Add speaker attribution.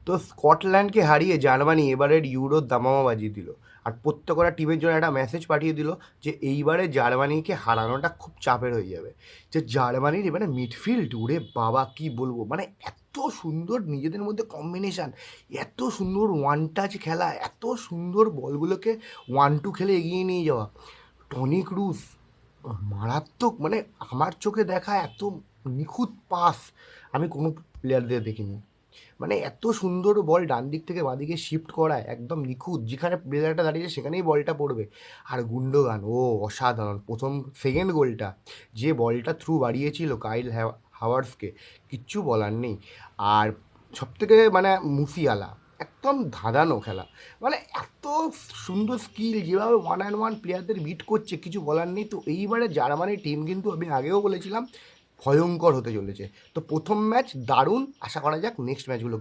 Speaker 1: তো স্কটল্যান্ডকে হারিয়ে জার্মানি এবারের ইউরোর দামামা বাজিয়ে দিল। আর প্রত্যেকটা টিমের জন্য একটা মেসেজ পাঠিয়ে দিল যে এইবারে জার্মানিকে হারানোটা খুব চাপের হয়ে যাবে। যে জার্মানির এবারে মিডফিল্ড, ওরে বাবা কি বলবো, মানে এত সুন্দর নিজেদের মধ্যে কম্বিনেশান, এত সুন্দর ওয়ান টাচ খেলা, এত সুন্দর বলগুলোকে ওয়ান টু খেলে এগিয়ে নিয়ে যাওয়া। টনি ক্রুস মারাত্মক, মানে আমার চোখে দেখা এত নিখুঁত পাস আমি কোনো প্লেয়ারদের দেখিনি। মানে এত সুন্দর বল ডান দিক থেকে বাঁ দিকে শিফট করায় একদম নিখুঁত, যেখানে প্লেয়ারটা দাঁড়িয়েছে সেখানেই বলটা পড়বে। আর গুন্ডোগান ও অসাধারণ, সেকেন্ড গোলটা যে বলটা থ্রু বাড়িয়েছিল কাইল হাওয়ার্সকে, কিচ্ছু বলার নেই। আর সবথেকে মানে মুসিয়ালা একদম ধাঁধানো খেলা, মানে এত সুন্দর স্কিল, যেভাবে ওয়ান অ্যান্ড ওয়ান প্লেয়ারদের বিট করছে, কিছু বলার নেই। তো এইবারে জার্মানির টিম কিন্তু আমি আগেও বলেছিলাম ভয়ঙ্কর হতে চলেছে। তো প্রথম ম্যাচ দারুণ, আশা করা যাক নেক্সট ম্যাচগুলো